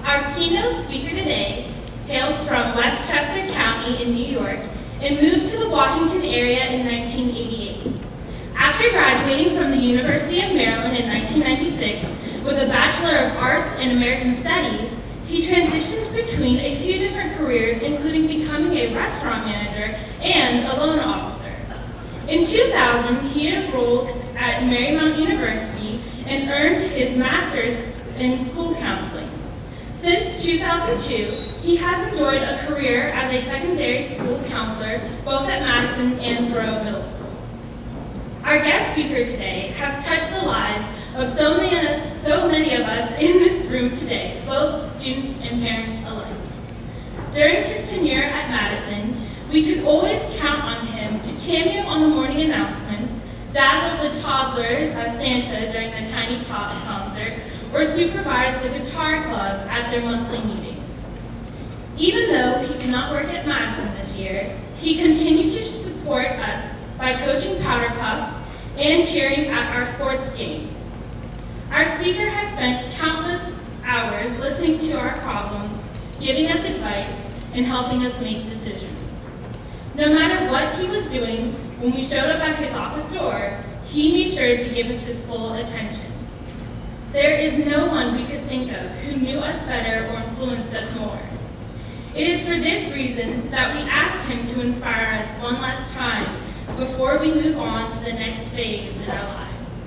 Our keynote speaker today hails from Westchester County in New York and moved to the Washington area in 1988. After graduating from the University of Maryland in 1996 with a Bachelor of Arts in American Studies, he transitioned between a few different careers, including becoming a restaurant manager and a loan officer. In 2000, he enrolled at Marymount University and earned his master's in school counseling. Since 2002, he has enjoyed a career as a secondary school counselor, both at Madison and Thoreau Middle School. Our guest speaker today has touched the lives of so many of us in this room today, both students and parents alike. During his tenure at Madison, we could always count on him to cameo on the morning announcements, dazzle the toddlers as Santa during the Tiny Tots concert, or supervise the guitar club at their monthly meetings. Even though he did not work at Madison this year, he continued to support us by coaching Powder Puff and cheering at our sports games. Our speaker has spent countless hours listening to our problems, giving us advice, and helping us make decisions. No matter what he was doing, when we showed up at his office door, he made sure to give us his full attention. There is no one we could think of who knew us better or influenced us more. It is for this reason that we asked him to inspire us one last time before we move on to the next phase in our lives.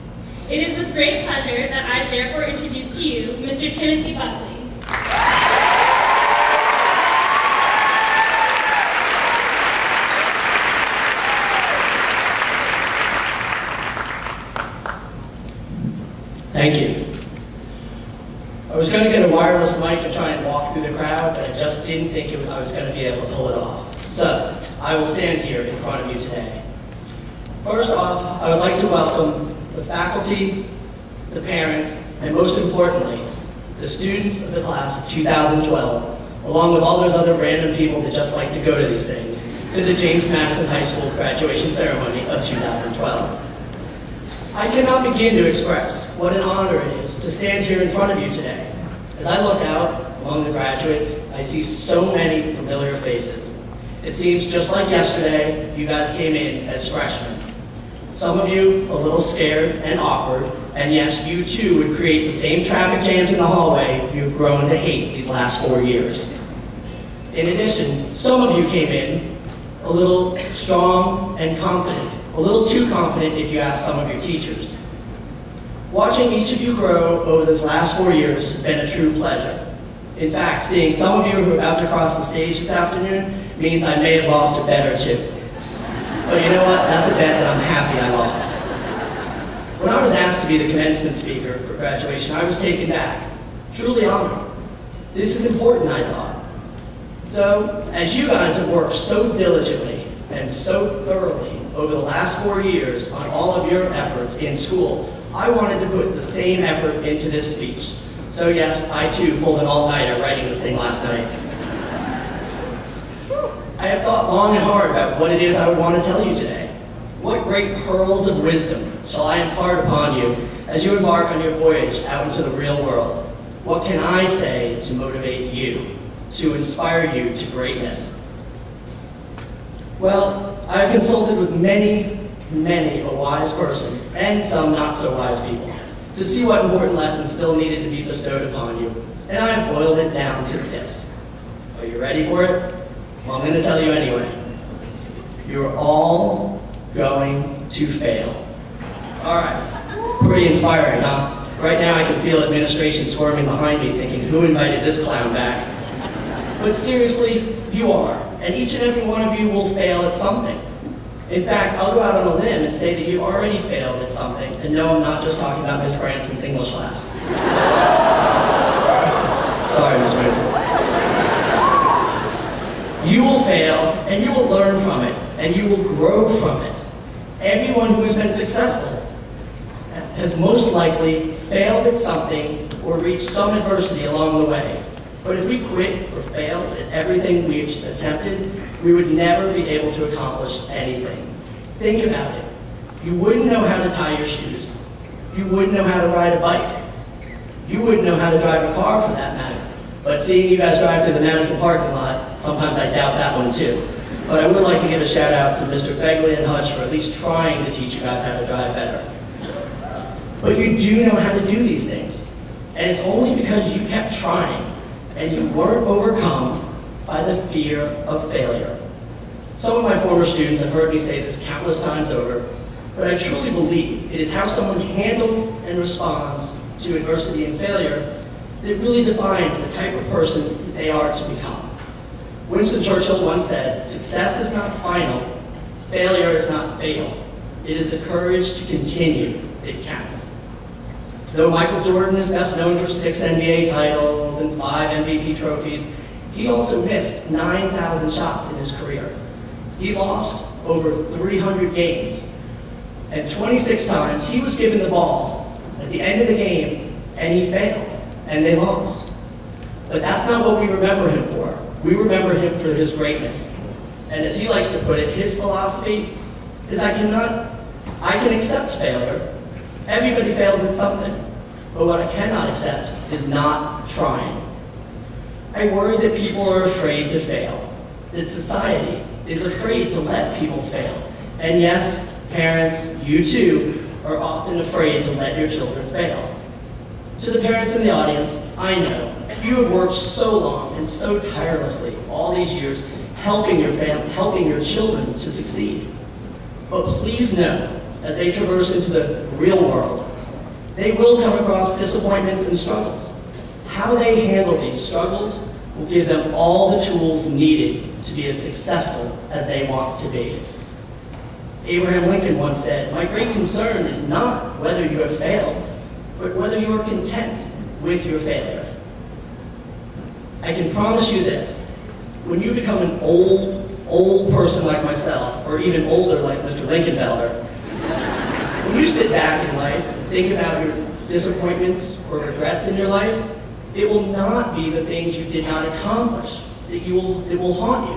It is with great pleasure that I therefore introduce to you Mr. Timothy Buckley. Thank you. I was going to get a wireless mic and try and walk through the crowd, but I just didn't think I was going to be able to pull it off. So, I will stand here in front of you today. First off, I would like to welcome the faculty, the parents, and most importantly, the students of the class of 2012, along with all those other random people that just like to go to these things, to the Madison High School graduation ceremony of 2012. I cannot begin to express what an honor it is to stand here in front of you today. As I look out among the graduates, I see so many familiar faces. It seems just like yesterday, you guys came in as freshmen. Some of you a little scared and awkward, and yes, you too would create the same traffic jams in the hallway you've grown to hate these last 4 years. In addition, some of you came in a little strong and confident. A little too confident if you ask some of your teachers. Watching each of you grow over this last 4 years has been a true pleasure. In fact, seeing some of you who are about to cross the stage this afternoon means I may have lost a bet or two. But you know what? That's a bet that I'm happy I lost. When I was asked to be the commencement speaker for graduation, I was taken back, truly honored. This is important, I thought. So, as you guys have worked so diligently and so thoroughly over the last 4 years on all of your efforts in school, I wanted to put the same effort into this speech. So yes, I too pulled an all-nighter writing this thing last night. I have thought long and hard about what it is I would want to tell you today. What great pearls of wisdom shall I impart upon you as you embark on your voyage out into the real world? What can I say to motivate you, to inspire you to greatness? Well, I've consulted with many a wise person, and some not so wise people, to see what important lessons still needed to be bestowed upon you, and I have boiled it down to this. Are you ready for it? Well, I'm going to tell you anyway. You're all going to fail. All right, pretty inspiring, huh? Right now I can feel administration squirming behind me thinking, who invited this clown back? But seriously, you are. And each and every one of you will fail at something. In fact, I'll go out on a limb and say that you've already failed at something. And no, I'm not just talking about Miss Branson's English class. Sorry, Miss Branson. You will fail, and you will learn from it, and you will grow from it. Everyone who has been successful has most likely failed at something or reached some adversity along the way. But if we quit or failed at everything we attempted, we would never be able to accomplish anything. Think about it. You wouldn't know how to tie your shoes. You wouldn't know how to ride a bike. You wouldn't know how to drive a car for that matter. But seeing you guys drive through the Madison parking lot, sometimes I doubt that one too. But I would like to give a shout out to Mr. Fegley and Hutch for at least trying to teach you guys how to drive better. But you do know how to do these things. And it's only because you kept trying and you weren't overcome by the fear of failure. Some of my former students have heard me say this countless times over, but I truly believe it is how someone handles and responds to adversity and failure that really defines the type of person they are to become. Winston Churchill once said, "Success is not final, failure is not fatal. It is the courage to continue that counts." Though Michael Jordan is best known for 6 NBA titles and 5 MVP trophies, he also missed 9,000 shots in his career. He lost over 300 games, and 26 times he was given the ball at the end of the game, and he failed, and they lost. But that's not what we remember him for. We remember him for his greatness. And as he likes to put it, his philosophy is I can accept failure. Everybody fails at something. But what I cannot accept is not trying. I worry that people are afraid to fail, that society is afraid to let people fail. And yes, parents, you too, are often afraid to let your children fail. To the parents in the audience, I know you have worked so long and so tirelessly all these years helping your children to succeed. But please know, as they traverse into the real world, they will come across disappointments and struggles. How they handle these struggles will give them all the tools needed to be as successful as they want to be. Abraham Lincoln once said, "My great concern is not whether you have failed, but whether you are content with your failure." I can promise you this, when you become an old person like myself, or even older like Mr. Lincolnfelder, when you sit back in life and think about your disappointments or regrets in your life, it will not be the things you did not accomplish that will haunt you.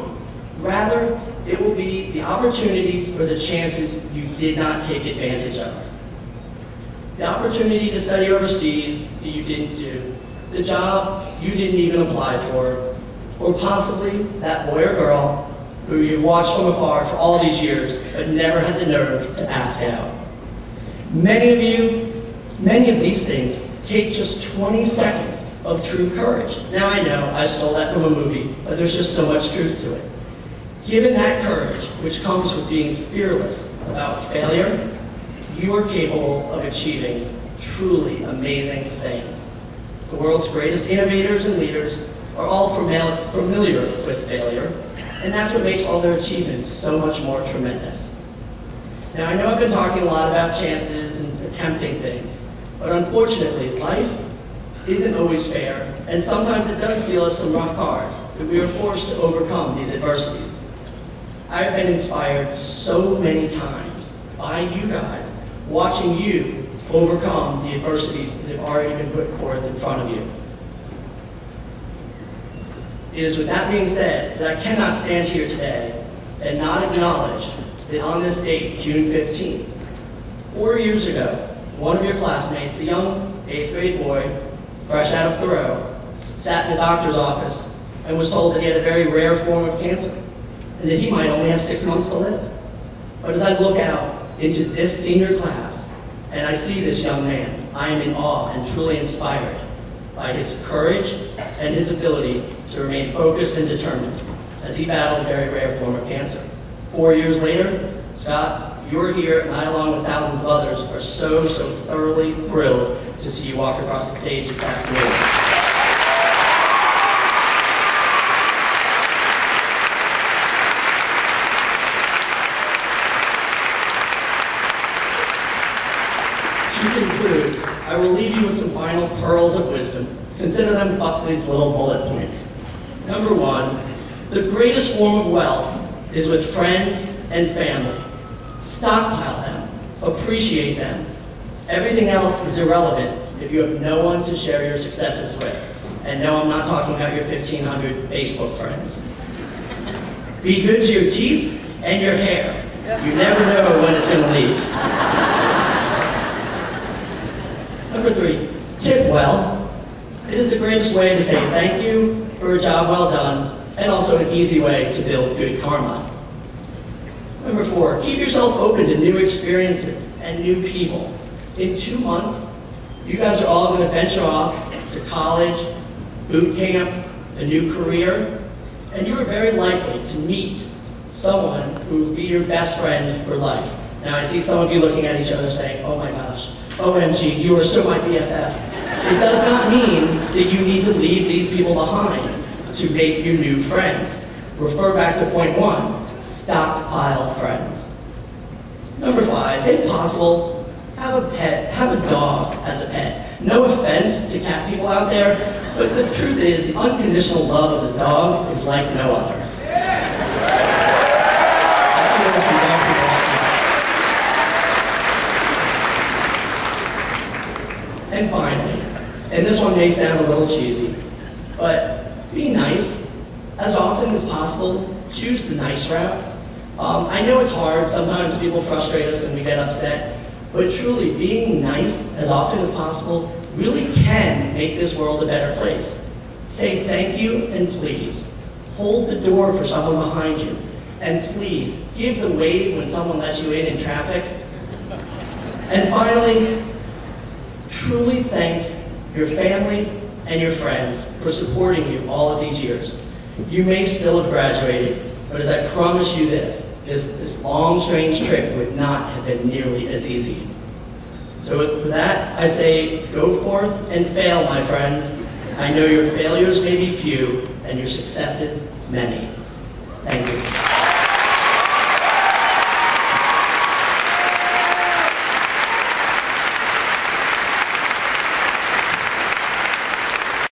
Rather, it will be the opportunities or the chances you did not take advantage of. The opportunity to study overseas that you didn't do, the job you didn't even apply for, or possibly that boy or girl who you've watched from afar for all these years but never had the nerve to ask out. Many of these things take just 20 seconds of true courage. Now I know I stole that from a movie, but there's just so much truth to it. Given that courage, which comes with being fearless about failure, you are capable of achieving truly amazing things. The world's greatest innovators and leaders are all familiar with failure, and that's what makes all their achievements so much more tremendous. Now, I know I've been talking a lot about chances and attempting things, but unfortunately, life isn't always fair, and sometimes it does deal us some rough cards, but we are forced to overcome these adversities. I have been inspired so many times by you guys, watching you overcome the adversities that have already been put forth in front of you. It is with that being said that I cannot stand here today and not acknowledge that on this date, June 15th, 4 years ago, one of your classmates, a young 8th grade boy, fresh out of Thoreau, sat in the doctor's office and was told that he had a very rare form of cancer and that he might only have 6 months to live. But as I look out into this senior class and I see this young man, I am in awe and truly inspired by his courage and his ability to remain focused and determined as he battled a very rare form of cancer. 4 years later, Scott, you're here, and I, along with thousands of others, are so thoroughly thrilled to see you walk across the stage this afternoon. To conclude, I will leave you with some final pearls of wisdom. Consider them Buckley's little bullet points. Number 1, the greatest form of wealth is with friends and family. Stockpile them, appreciate them. Everything else is irrelevant if you have no one to share your successes with. And no, I'm not talking about your 1,500 Facebook friends. Be good to your teeth and your hair. You never know when it's going to leave. Number 3, tip well. It is the greatest way to say thank you for a job well done, and also an easy way to build good karma. Number 4, keep yourself open to new experiences and new people. In 2 months, you guys are all going to venture off to college, boot camp, a new career, and you are very likely to meet someone who will be your best friend for life. Now I see some of you looking at each other saying, oh my gosh, OMG, you are so my BFF. It does not mean that you need to leave these people behind to make you new friends. Refer back to point 1, stockpile friends. Number 5, if possible, have a pet, have a dog as a pet. No offense to cat people out there, but the truth is the unconditional love of a dog is like no other. And finally, and this one may sound a little cheesy, but be nice. As often as possible, choose the nice route. I know it's hard, sometimes people frustrate us and we get upset, but truly being nice as often as possible really can make this world a better place. Say thank you and please. Hold the door for someone behind you. And please, give the wave when someone lets you in traffic. And finally, truly thank your family and your friends for supporting you all of these years. You may still have graduated, but as I promise you this long, strange trip would not have been nearly as easy. So for that, I say, go forth and fail, my friends. I know your failures may be few, and your successes many. Thank you.